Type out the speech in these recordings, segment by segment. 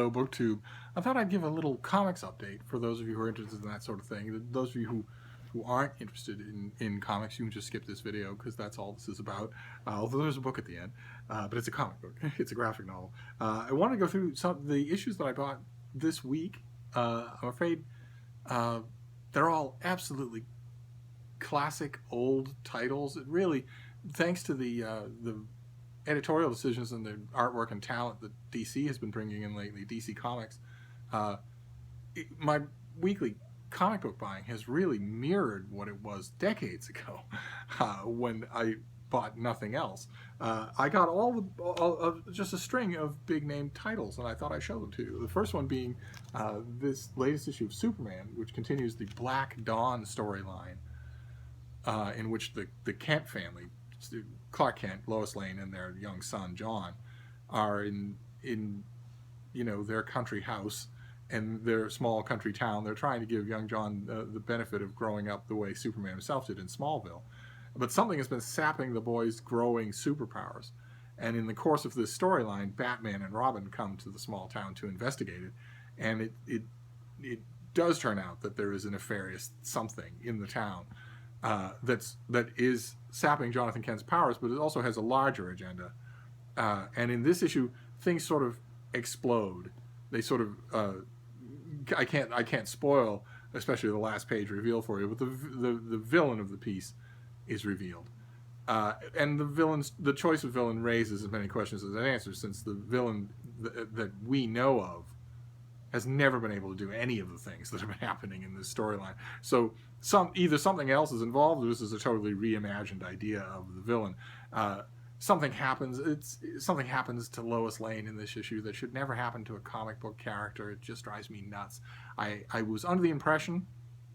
BookTube, I thought I'd give a little comics update for those of you who are interested in that sort of thing. Those of you who aren't interested in comics, you can just skip this video because that's all this is about. Although there's a book at the end, but it's a comic book. It's a graphic novel. I want to go through some of the issues that I bought this week. I'm afraid they're all absolutely classic old titles. It really, thanks to the editorial decisions and the artwork and talent that DC has been bringing in lately, DC Comics, my weekly comic book buying has really mirrored what it was decades ago when I bought nothing else. I got just a string of big name titles, and I thought I'd show them to you. The first one being this latest issue of Superman, which continues the Black Dawn storyline, in which the Kent family, Clark Kent, Lois Lane, and their young son John, are in their country house and their small country town. They're trying to give young John the benefit of growing up the way Superman himself did in Smallville, but something has been sapping the boy's growing superpowers. And in the course of this storyline, Batman and Robin come to the small town to investigate it, and it does turn out that there is a nefarious something in the town that is sapping Jonathan Kent's powers, but it also has a larger agenda. And in this issue, things sort of explode. They sort of I can't spoil, especially the last page reveal for you, but the villain of the piece is revealed. And the choice of villain raises as many questions as it answers, since the villain that we know of has never been able to do any of the things that have been happening in this storyline. So either something else is involved, or this is a totally reimagined idea of the villain. Something happens to Lois Lane in this issue that should never happen to a comic book character. It just drives me nuts. I was under the impression,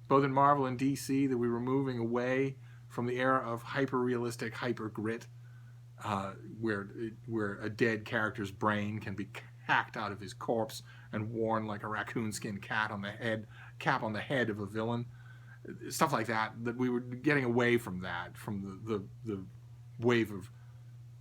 both in Marvel and DC, that we were moving away from the era of hyper-realistic, hyper-grit, where a dead character's brain can be hacked out of his corpse and worn like a raccoon skin cap on the head of a villain. Stuff like that we were getting away from that, from the wave of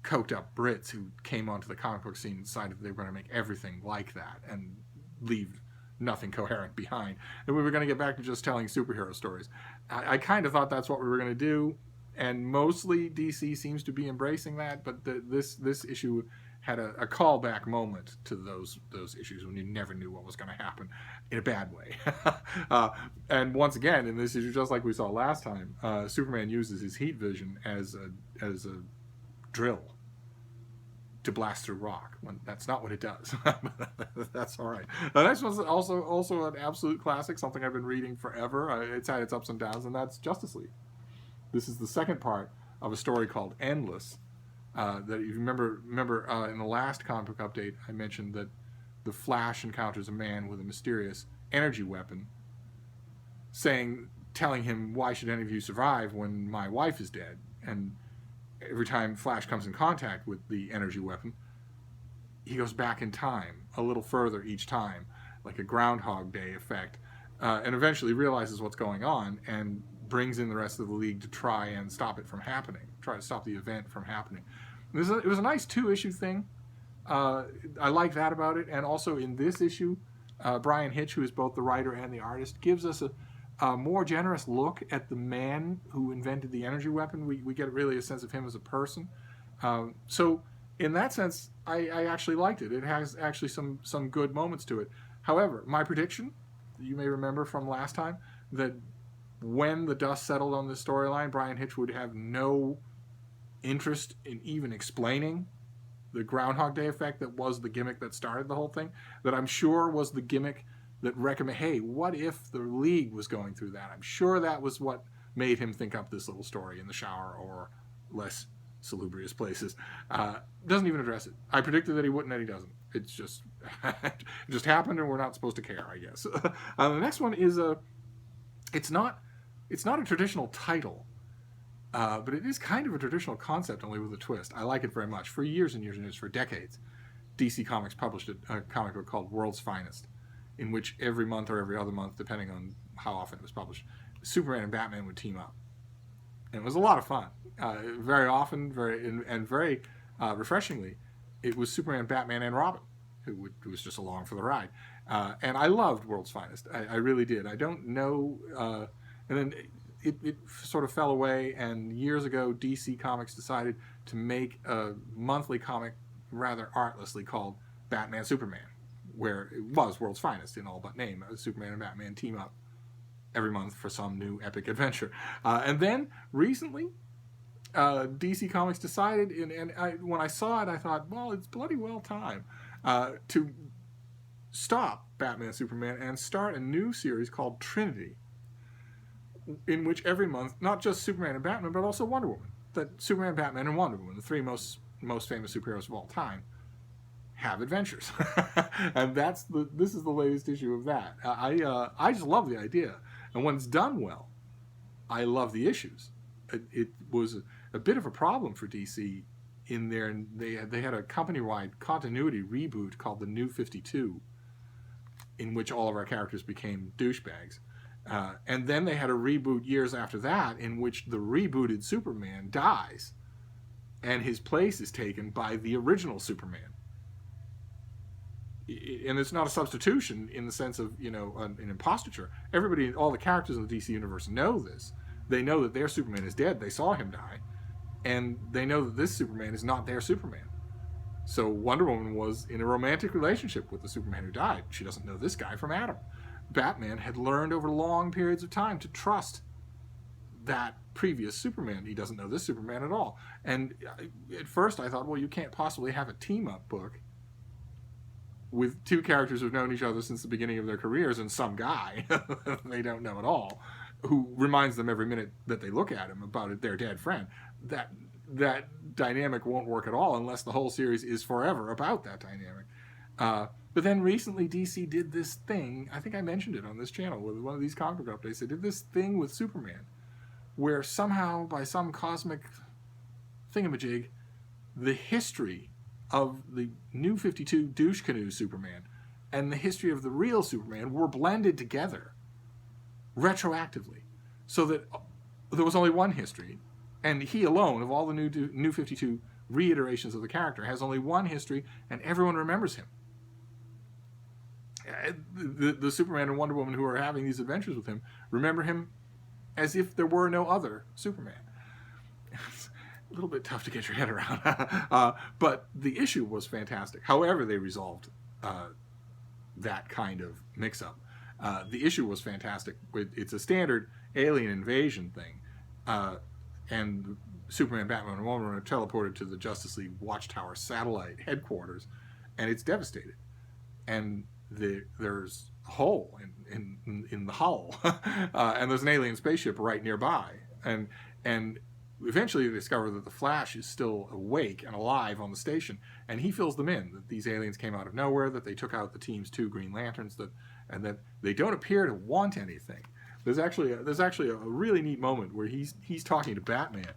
coked up Brits who came onto the comic book scene and decided they were going to make everything like that and leave nothing coherent behind. And we were going to get back to just telling superhero stories. I kind of thought that's what we were going to do, and mostly DC seems to be embracing that, but this issue had a callback moment to those issues when you never knew what was going to happen, in a bad way. And once again, in this issue, just like we saw last time, Superman uses his heat vision as a drill to blast through rock. When that's not what it does. That's all right. The next one's also an absolute classic, something I've been reading forever. It's had its ups and downs, and that's Justice League. This is the second part of a story called Endless. That if you remember in the last comic book update, I mentioned that the Flash encounters a man with a mysterious energy weapon, telling him, "Why should any of you survive when my wife is dead?" And every time Flash comes in contact with the energy weapon, he goes back in time a little further each time, like a Groundhog Day effect, and eventually realizes what's going on and brings in the rest of the League to try and stop it from happening, try to stop the event from happening. It was a nice 2-issue thing. I like that about it. And also in this issue, Brian Hitch, who is both the writer and the artist, gives us a more generous look at the man who invented the energy weapon. We get really a sense of him as a person. So in that sense, I actually liked it. It has actually some good moments to it. However, my prediction, you may remember from last time, that when the dust settled on this storyline, Brian Hitch would have no interest in even explaining the Groundhog Day effect that was the gimmick that started the whole thing, that I'm sure was the gimmick that recommended, hey, what if the League was going through that? I'm sure that was what made him think up this little story in the shower or less salubrious places. Doesn't even address it. I predicted that he wouldn't, and he doesn't. It's just it just happened, and we're not supposed to care, I guess. The next one is it's not a traditional title, but it is kind of a traditional concept, only with a twist. I like it very much. For years and years and years, for decades, DC Comics published a comic book called World's Finest, in which every month or every other month, depending on how often it was published, Superman and Batman would team up. And it was a lot of fun. Very often, very refreshingly, it was Superman, Batman, and Robin. who was just along for the ride. And I loved World's Finest. I really did. I don't know. And then it sort of fell away, and years ago, DC Comics decided to make a monthly comic rather artlessly called Batman Superman, where it was World's Finest in all but name. Superman and Batman team up every month for some new epic adventure. And then recently, DC Comics decided, when I saw it, I thought, well, it's bloody well time to stop Batman Superman and start a new series called Trinity, in which every month, not just Superman and Batman, but also Wonder Woman, that Superman, Batman, and Wonder Woman, the three most famous superheroes of all time, have adventures. And this is the latest issue of that. I just love the idea, and when it's done well, I love the issues. It was a bit of a problem for DC in there, and they had a company-wide continuity reboot called the New 52, in which all of our characters became douchebags. And then they had a reboot years after that in which the rebooted Superman dies, and his place is taken by the original Superman. And it's not a substitution in the sense of, an impostature. Everybody, all the characters in the DC universe know this. They know that their Superman is dead. They saw him die. And they know that this Superman is not their Superman. So Wonder Woman was in a romantic relationship with the Superman who died. She doesn't know this guy from Adam. Batman had learned over long periods of time to trust that previous Superman. He doesn't know this Superman at all. And at first I thought, well, you can't possibly have a team-up book with two characters who've known each other since the beginning of their careers and some guy they don't know at all, who reminds them every minute that they look at him about their dead friend. That dynamic won't work at all unless the whole series is forever about that dynamic. But then recently DC did this thing, I think I mentioned it on this channel with one of these comic book updates. They did this thing with Superman where somehow, by some cosmic thingamajig, the history of the New 52 douche canoe Superman and the history of the real Superman were blended together retroactively, so that there was only one history, and he alone, of all the New 52 reiterations of the character, has only one history, and everyone remembers him. The Superman and Wonder Woman who are having these adventures with him remember him as if there were no other Superman. It's a little bit tough to get your head around. But the issue was fantastic. However they resolved that kind of mix-up. The issue was fantastic. It's a standard alien invasion thing. And Superman, Batman, and Wonder Woman are teleported to the Justice League Watchtower satellite headquarters, and it's devastated. And there's a hole in the hull, and there's an alien spaceship right nearby. And eventually they discover that the Flash is still awake and alive on the station, and he fills them in that these aliens came out of nowhere, that they took out the team's 2 Green Lanterns, and that they don't appear to want anything. There's actually a really neat moment where he's talking to Batman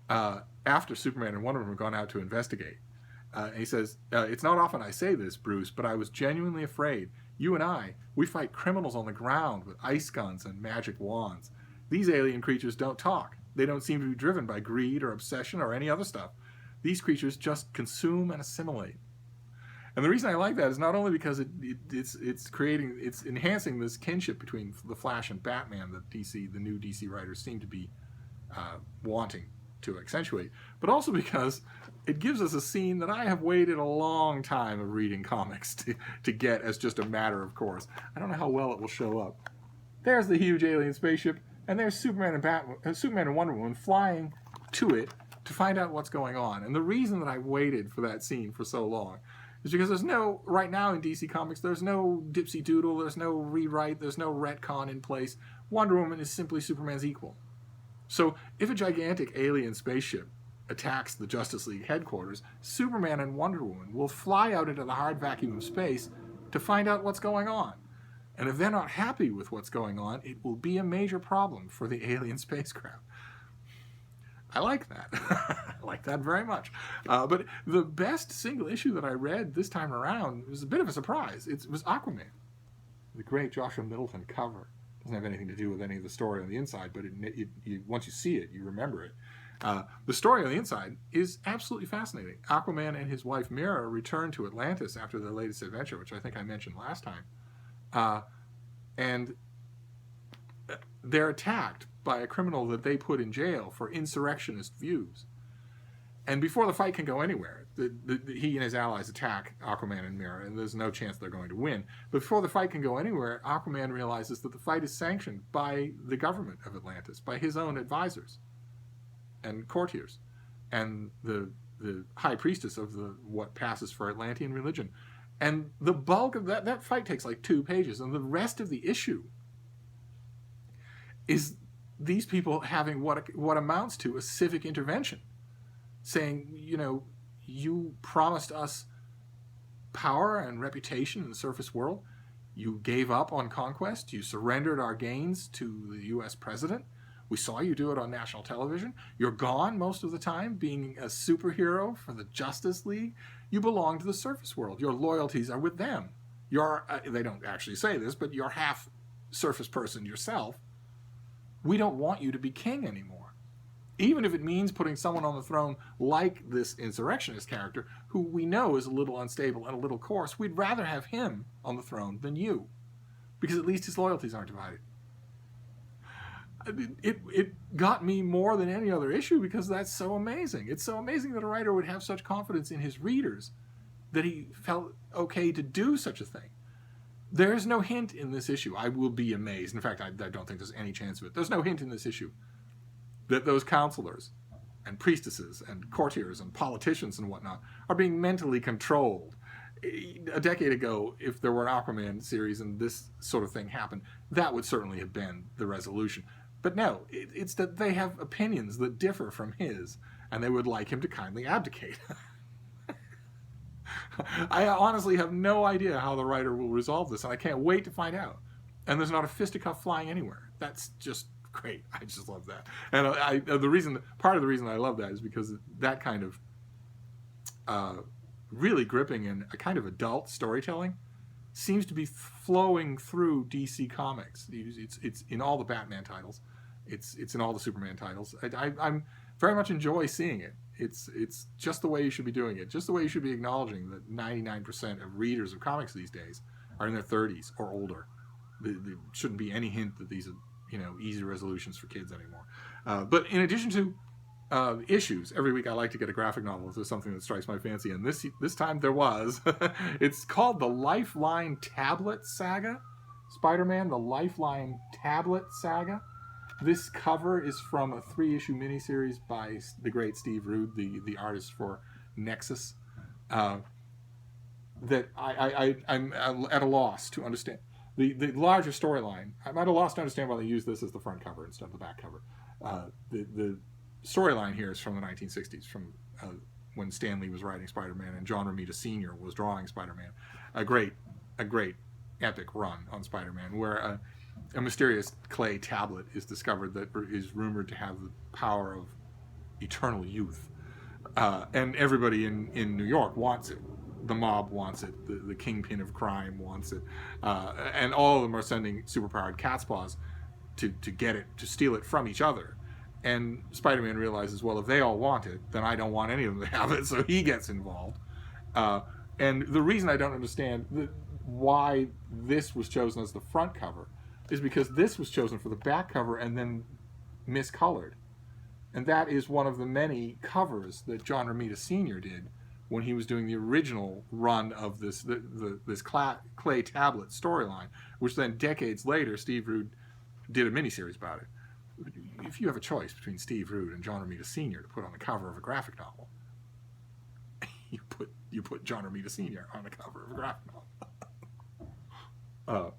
after Superman and Wonder Woman have gone out to investigate. And he says, it's not often I say this, Bruce, but I was genuinely afraid. You and we fight criminals on the ground with ice guns and magic wands. These alien creatures don't talk. They don't seem to be driven by greed or obsession or any other stuff. These creatures just consume and assimilate. And the reason I like that is not only because it's enhancing this kinship between the Flash and Batman that the new DC writers seem to be wanting to accentuate, but also because it gives us a scene that I have waited a long time of reading comics to get as just a matter of course. I don't know how well it will show up. There's the huge alien spaceship, and there's Superman and Wonder Woman flying to it to find out what's going on. And the reason that I waited for that scene for so long is because right now in DC Comics, there's no dipsy doodle, there's no rewrite, there's no retcon in place. Wonder Woman is simply Superman's equal. So if a gigantic alien spaceship attacks the Justice League headquarters, Superman and Wonder Woman will fly out into the hard vacuum of space to find out what's going on. And if they're not happy with what's going on, it will be a major problem for the alien spacecraft. I like that. I like that very much. But the best single issue that I read this time around was a bit of a surprise. It was Aquaman, the great Joshua Middleton cover. Doesn't have anything to do with any of the story on the inside, but once you see it, you remember it. The story on the inside is absolutely fascinating. Aquaman and his wife Mera return to Atlantis after their latest adventure, which I think I mentioned last time. And they're attacked by a criminal that they put in jail for insurrectionist views. And before the fight can go anywhere, he and his allies attack Aquaman and Mera, and there's no chance they're going to win. But before the fight can go anywhere, Aquaman realizes that the fight is sanctioned by the government of Atlantis, by his own advisors and courtiers, and the high priestess of what passes for Atlantean religion. And the bulk of that fight takes like 2 pages, and the rest of the issue is these people having what amounts to a civic intervention, saying, you promised us power and reputation in the surface world. You gave up on conquest. You surrendered our gains to the U.S. president. We saw you do it on national television. You're gone most of the time being a superhero for the Justice League. You belong to the surface world. Your loyalties are with them. They don't actually say this, but you're half surface person yourself. We don't want you to be king anymore. Even if it means putting someone on the throne like this insurrectionist character, who we know is a little unstable and a little coarse, we'd rather have him on the throne than you, because at least his loyalties aren't divided. It got me more than any other issue because that's so amazing. It's so amazing that a writer would have such confidence in his readers that he felt okay to do such a thing. There's no hint in this issue. I will be amazed. In fact, I don't think there's any chance of it. There's no hint in this issue that those counselors and priestesses and courtiers and politicians and whatnot are being mentally controlled. A decade ago, if there were an Aquaman series and this sort of thing happened, that would certainly have been the resolution. But no, it's that they have opinions that differ from his, and they would like him to kindly abdicate. I honestly have no idea how the writer will resolve this, and I can't wait to find out. And there's not a fisticuff flying anywhere. That's just great. I just love that. And part of the reason I love that is because that kind of really gripping and a kind of adult storytelling seems to be flowing through DC Comics. It's in all the Batman titles. It's in all the Superman titles. I'm very much enjoy seeing it. It's just the way you should be doing it. Just the way you should be acknowledging that 99% of readers of comics these days are in their 30s or older. There shouldn't be any hint that these are easy resolutions for kids anymore. But in addition to issues, every week I like to get a graphic novel if there's something that strikes my fancy, and this time there was. It's called the Lifeline Tablet Saga. Spider-Man, the Lifeline Tablet Saga. This cover is from a 3-issue miniseries by the great Steve Rude, the artist for Nexus. That I'm at a loss to understand. The larger storyline, I'm at a loss to understand why they use this as the front cover instead of the back cover. The storyline here is from the 1960s, from when Stan Lee was writing Spider-Man and John Romita Sr. was drawing Spider-Man. A great epic run on Spider-Man, where a mysterious clay tablet is discovered that is rumored to have the power of eternal youth. And everybody in New York wants it. The mob wants it. The kingpin of crime wants it. And all of them are sending superpowered catspaws to get it, to steal it from each other. And Spider-Man realizes, well, if they all want it, then I don't want any of them to have it, so he gets involved. And the reason I don't understand why this was chosen as the front cover is because this was chosen for the back cover and then miscolored. And that is one of the many covers that John Romita Sr. did when he was doing the original run of this clay tablet storyline, which then decades later Steve Rude did a miniseries about it. If you have a choice between Steve Rude and John Romita Sr. to put on the cover of a graphic novel, you put John Romita Sr. on the cover of a graphic novel.